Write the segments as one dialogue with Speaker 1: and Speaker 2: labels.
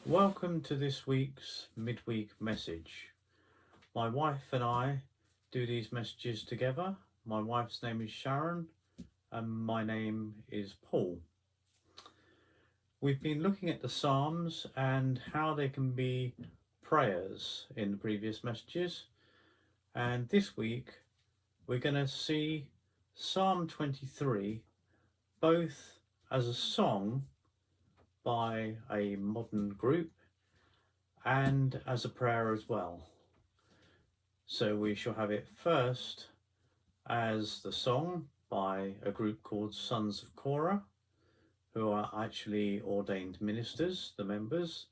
Speaker 1: Welcome to this week's midweek message. My wife and I do these messages together. My wife's name is Sharon and my name is Paul. We've been looking at the Psalms and how they can be prayers in the previous messages. And this week we're going to see Psalm 23 both as a song by a modern group and as a prayer as well. So we shall have it first as the song by a group called Sons of Korah, who are actually ordained ministers, the members,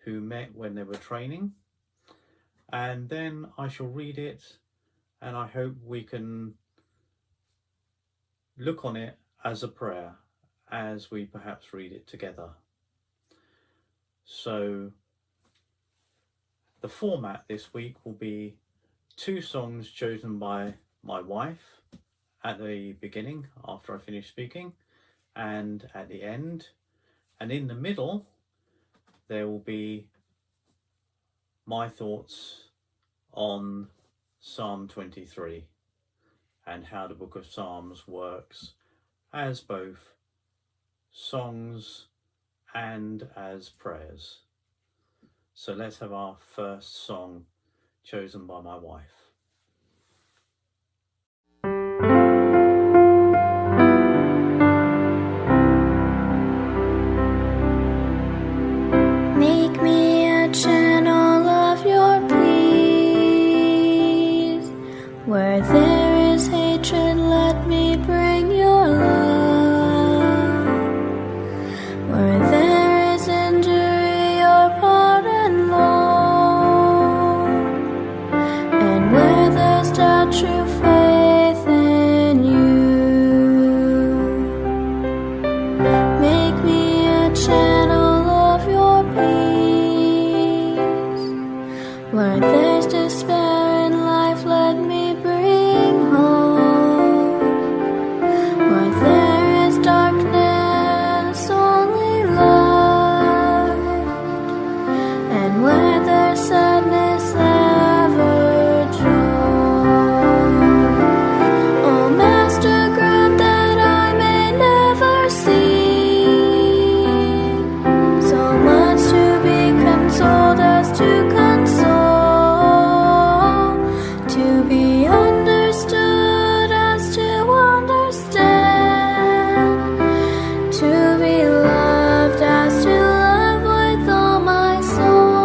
Speaker 1: who met when they were training. And then I shall read it, and I hope we can look on it as a prayer as we perhaps read it together. So the format this week will be two songs chosen by my wife at the beginning after I finish speaking and at the end, and in the middle there will be my thoughts on Psalm 23 and how the book of Psalms works as both songs and as prayers. So let's have our first song chosen by my wife.
Speaker 2: Make me a channel of your peace. Where there is hatred, let me bring your love. Where there is injury, your pardon, Lord. And where there's doubt, true faith in you. Make me a channel of your peace. Where there's despair in life, let me bring hope. Where there is darkness, only light. And where there's sadness, ever joy. Oh, Master, grant that I may never seek so much to be consoled as to console, to be understood as to understand, to be loved as to love with all my soul.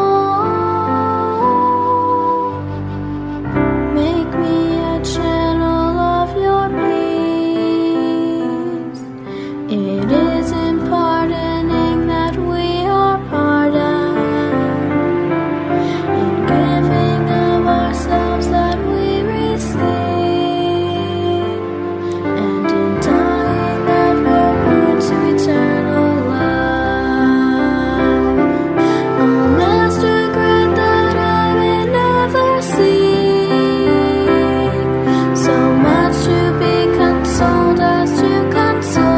Speaker 2: Make me a channel of your peace. It is in pardoning that we are pardoned, in giving of ourselves that we receive, and in dying that we're born to eternal life. Oh, Master, grant that I may never seek so much to be consoled as to console,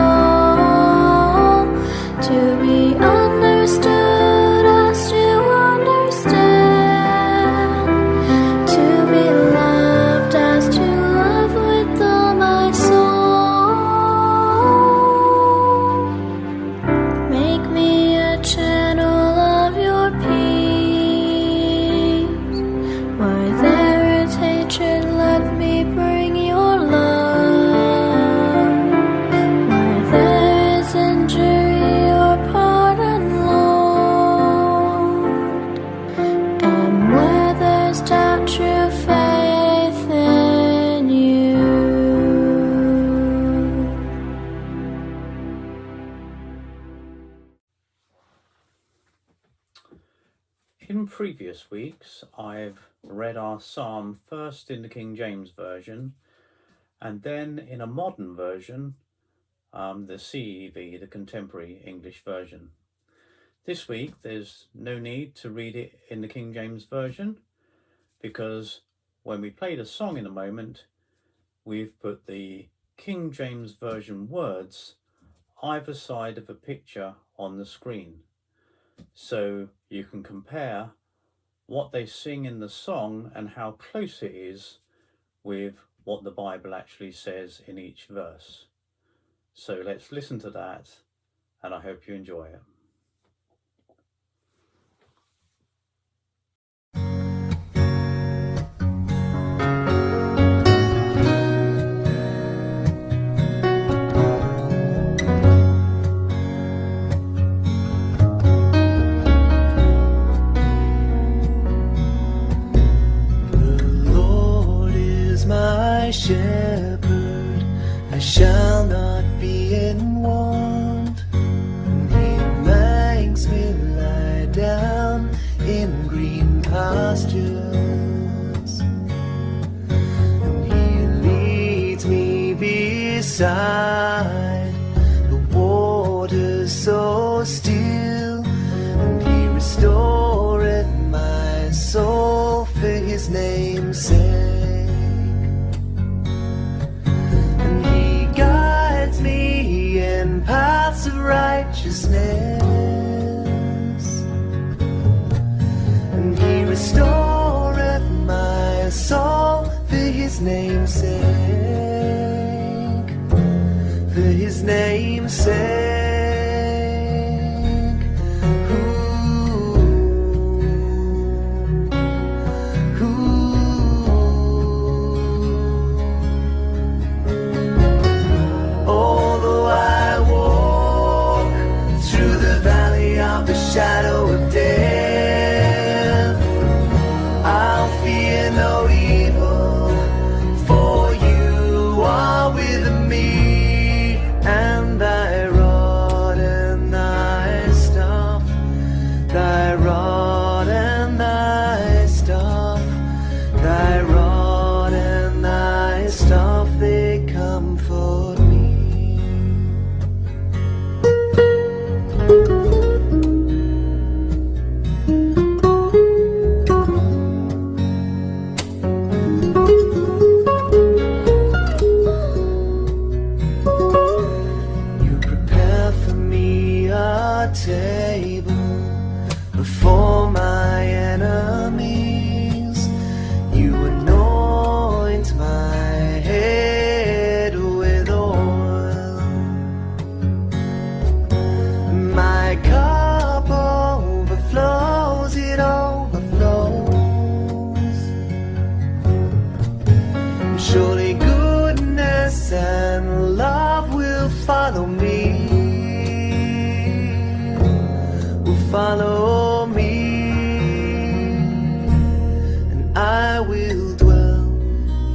Speaker 2: to be understood as to understand, to be loved as to love with all my soul. Make me a channel of your peace. Where there is hatred, let me bring your love. Where there is injury, your pardon, Lord. And where there's doubt, true faith in you.
Speaker 1: In previous weeks, I've read our psalm first in the King James Version and then in a modern version, the CEV, the Contemporary English Version. This week, there's no need to read it in the King James Version because when we play the song in a moment, we've put the King James Version words either side of a picture on the screen. so you can compare what they sing in the song and how close it is with what the Bible actually says in each verse. So let's listen to that, and I hope you enjoy it.
Speaker 3: My shepherd, I shall not be in want. He makes me lie down in green pastures, and he leads me beside the waters so still, and he restoreth my soul for his name's sake. Paths of righteousness, and he restoreth my soul for his name's sake, for his name's sake. Shadow of death, I'll fear no evil, for you are with me, and thy rod and thy staff, thy rod and thy staff, thy rod and thy staff, they comfort me. Table before my enemies, you anoint my head with oil, my cup overflows, it overflows, and surely goodness and love will follow me, follow me, and I will dwell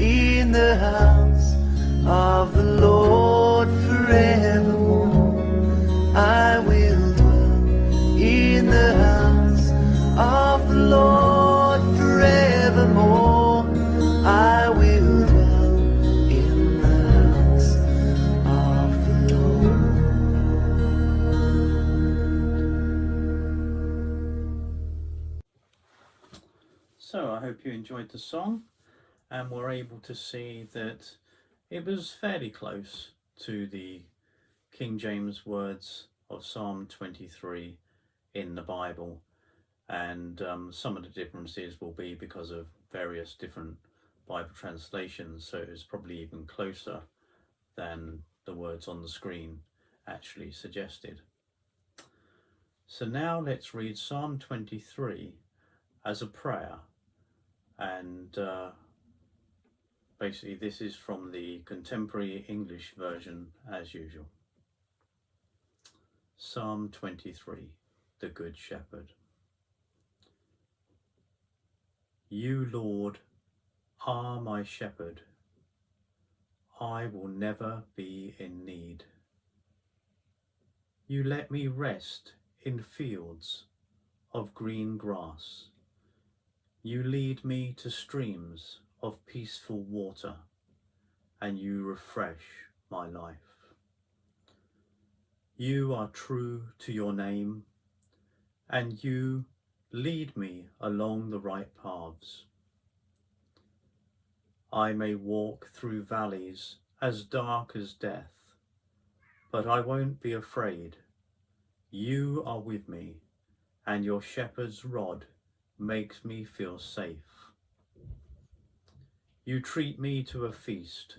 Speaker 3: in the house of the Lord forevermore. I will dwell in the house of the Lord forevermore. I will dwell in the house of the Lord.
Speaker 1: So I hope you enjoyed the song and were able to see that it was fairly close to the King James words of Psalm 23 in the Bible, and some of the differences will be because of various different Bible translations, so it was probably even closer than the words on the screen actually suggested. So now let's read Psalm 23 as a prayer, and basically this is from the contemporary English version as usual. Psalm 23, the Good Shepherd. You, Lord, are my shepherd. I will never be in need. You let me rest in fields of green grass. You lead me to streams of peaceful water, and you refresh my life. You are true to your name, and you lead me along the right paths. I may walk through valleys as dark as death, but I won't be afraid. You are with me, and your shepherd's rod makes me feel safe. You treat me to a feast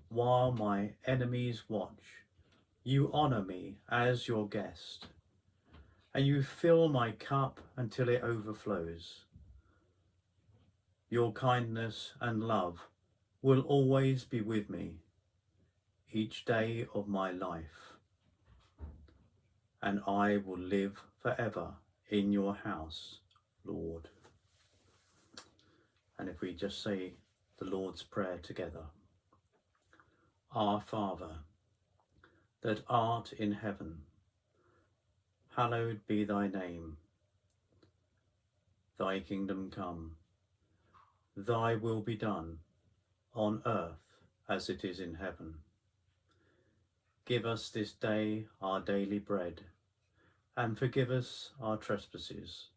Speaker 1: while my enemies watch. You honour me as your guest, and you fill my cup until it overflows. Your kindness and love will always be with me each day of my life, and I will live forever in your house, Lord. And if we just say the Lord's Prayer together. Our Father, that art in heaven, hallowed be thy name. Thy kingdom come, thy will be done, on earth as it is in heaven. Give us this day our daily bread, and forgive us our trespasses,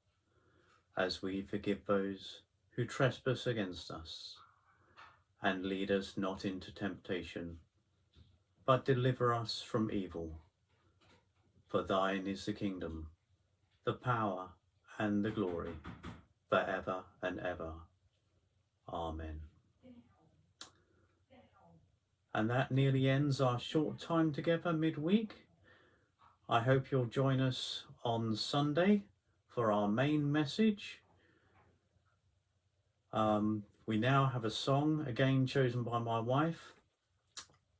Speaker 1: as we forgive those who trespass against us. And lead us not into temptation, but deliver us from evil. For thine is the kingdom, the power, and the glory, forever and ever. Amen. And that nearly ends our short time together midweek. I hope you'll join us on Sunday for our main message. We now have a song, again chosen by my wife.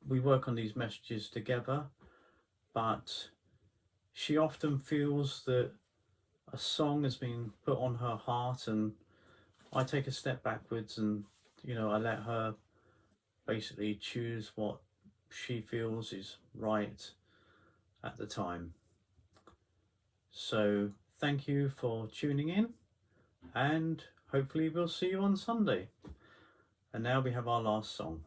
Speaker 1: We work on these messages together, but she often feels that a song has been put on her heart, and I take a step backwards and, I let her basically choose what she feels is right at the time. So thank you for tuning in, and hopefully we'll see you on Sunday. And now we have our last song.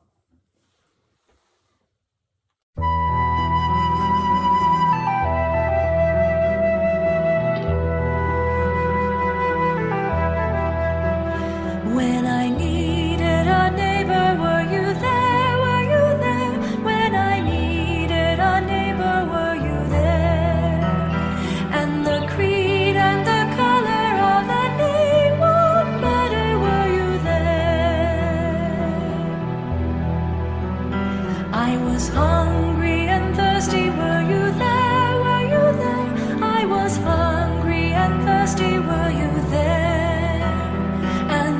Speaker 2: When I needed a neighbor, were you there? Were you there? When I needed a neighbor, were you there? And the creed and the color of the name won't matter, were you there? I was hungry and thirsty, were you there? Were you there? I was hungry and thirsty, were you there?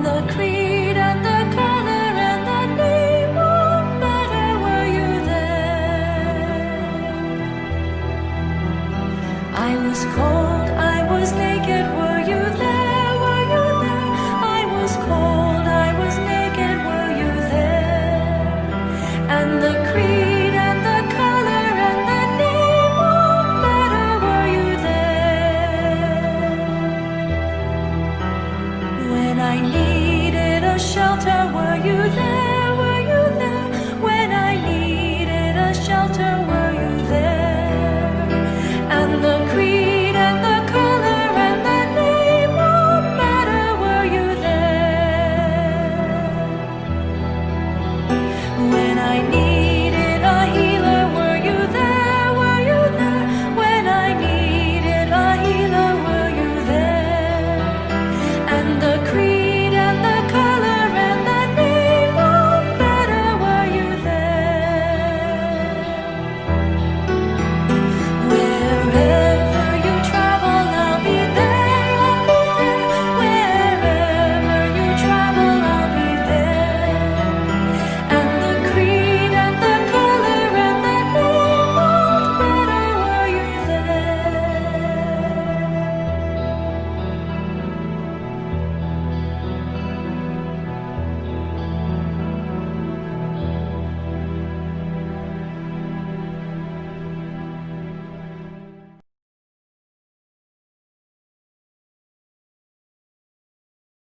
Speaker 2: The creed and the color and the name won't matter, were you there? I was cold, I was naked, were you there?